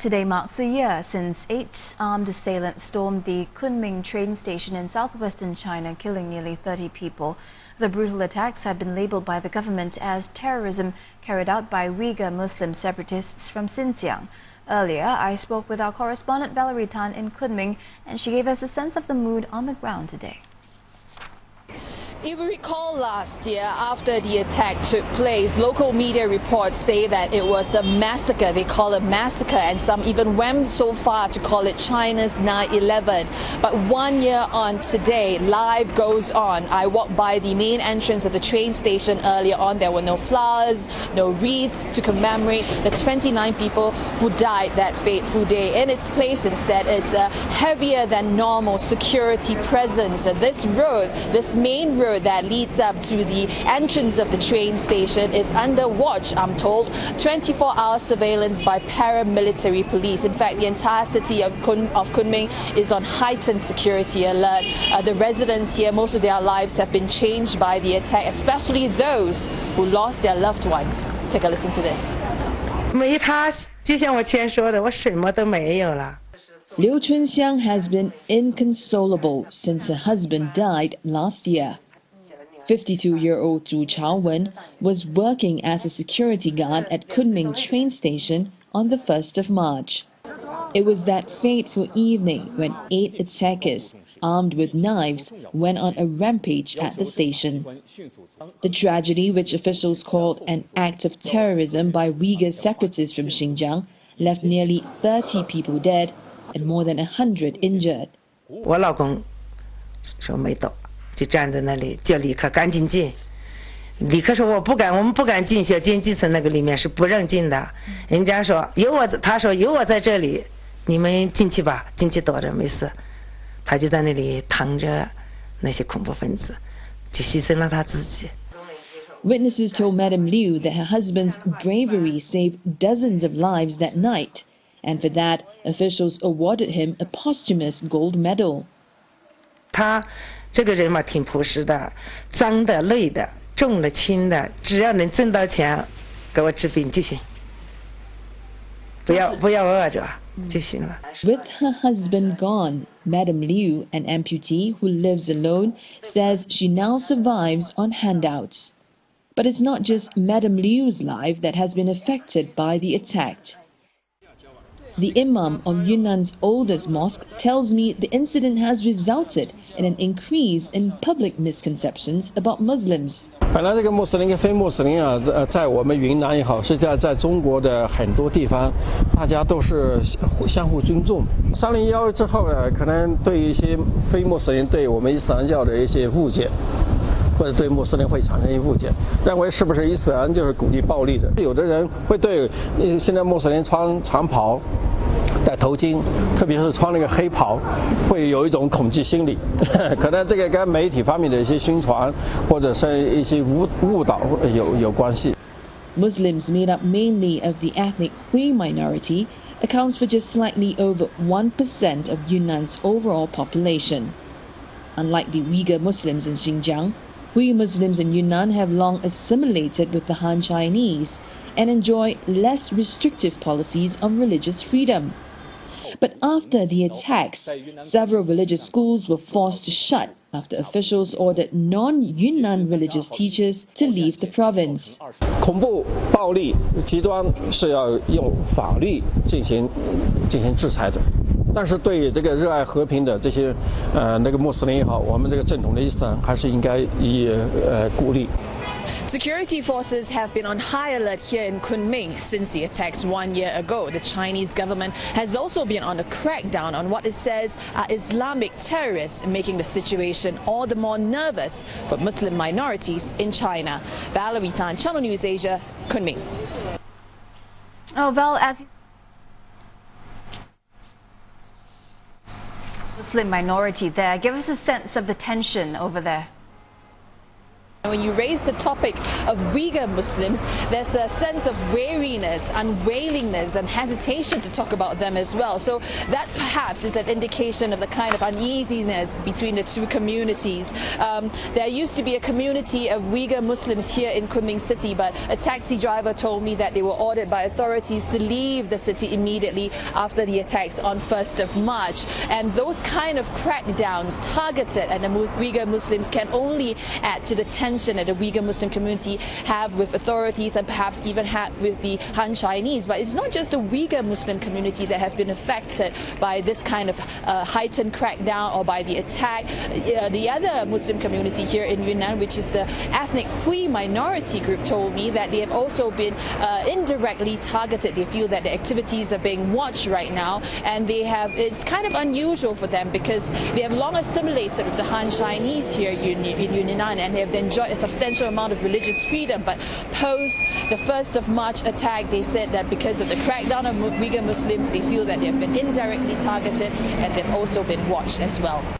Today marks a year since 8 armed assailants stormed the Kunming train station in southwestern China, killing nearly 30 people. The brutal attacks have been labeled by the government as terrorism carried out by Uighur Muslim separatists from Xinjiang. Earlier, I spoke with our correspondent Valerie Tan in Kunming, and she gave us a sense of the mood on the ground today. If you recall last year, after the attack took place, local media reports say that it was a massacre. They call it massacre, and some even went so far to call it China's 9/11. But 1 year on today, life goes on. I walked by the main entrance of the train station earlier on. There were no flowers, no wreaths to commemorate the 29 people who died that fateful day. In its place, instead, it's a heavier than normal security presence. This road, this main road that leads up to the entrance of the train station is under watch, I'm told. 24-hour surveillance by paramilitary police. In fact, the entire city of Kunming is on heightened security alert. The residents here, most of their lives have been changed by the attack, especially those who lost their loved ones. Take a listen to this. 没他，就像我前说的，我什么都没有了。 Liu Chunxiang has been inconsolable since her husband died last year. 52-year-old Zhu Chaowen was working as a security guard at Kunming train station on the 1st of March. It was that fateful evening when 8 attackers, armed with knives, went on a rampage at the station. The tragedy, which officials called an act of terrorism by Uyghur separatists from Xinjiang, left nearly 30 people dead and more than 100 injured. 我老公说没到，就站在那里，叫立刻赶紧进。立刻说我不敢，我们不敢进小经济层那个里面是不让进的。人家说有我，他说有我在这里，你们进去吧，进去躲着没事。他就在那里躺着那些恐怖分子，就牺牲了他自己。 Witnesses told Madam Liu that her husband's bravery saved dozens of lives that night, and for that, officials awarded him a posthumous gold medal. 他这个人嘛，挺朴实的，脏的、累的、重的、轻的，只要能挣到钱，给我治病就行，不要饿着就行了。 With her husband gone, Madam Liu, an amputee who lives alone, says she now survives on handouts. But it's not just Madam Liu's life that has been affected by the attack. The imam of Yunnan's oldest mosque tells me the incident has resulted in an increase in public misconceptions about Muslims. 本来这个穆斯林跟非穆斯林啊，在我们云南也好，是在中国的很多地方，大家都是相互尊重。301之后呢，可能对一些非穆斯林对我们伊斯兰教的一些误解，或者对穆斯林会产生一些误解，认为是不是伊斯兰就是鼓励暴力的？有的人会对现在穆斯林穿长袍、戴头巾，特别是穿那个黑袍，会有一种恐惧心理。可能这个跟媒体方面的一些宣传，或者是一些误导有关系。 Muslims made up mainly of the ethnic Hui minority accounts for just slightly over 1% of Yunnan's overall population. Unlike the Uyghur Muslims in Xinjiang, Hui Muslims in Yunnan have long assimilated with the Han Chinese and enjoy less restrictive policies on religious freedom. But after the attacks, several religious schools were forced to shut after officials ordered non-Yunnan religious teachers to leave the province. 恐怖、暴力、极端是要用法律进行制裁的。 但是对这个热爱和平的这些那个穆斯林也好，我们这个正统的伊斯兰还是应该以鼓励。 Security forces have been on high alert here in Kunming since the attacks 1 year ago. The Chinese government has also been on a crackdown on what it says are Islamic terrorists, making the situation all the more nervous for Muslim minorities in China. Valerie Tan, Channel News Asia, Kunming. Oh, Val, as Muslim minority there, give us a sense of the tension over there. When you raise the topic of Uyghur Muslims, there's a sense of wariness, unwillingness and hesitation to talk about them as well. So that perhaps is an indication of the kind of uneasiness between the two communities. There used to be a community of Uyghur Muslims here in Kunming city, but a taxi driver told me that they were ordered by authorities to leave the city immediately after the attacks on 1st of March. And those kind of crackdowns targeted at the Uyghur Muslims can only add to the tension that the Uyghur Muslim community have with authorities and perhaps even have with the Han Chinese. But it's not just the Uyghur Muslim community that has been affected by this kind of heightened crackdown or by the attack. The other Muslim community here in Yunnan, which is the ethnic Hui minority group, told me that they have also been indirectly targeted. They feel that the activities are being watched right now, and it's kind of unusual for them because they have long assimilated with the Han Chinese here in Yunnan, and they have enjoyed a substantial amount of religious freedom. But post the 1st of March attack, they said that because of the crackdown of Uyghur Muslims, they feel that they have been indirectly targeted and they've also been watched as well.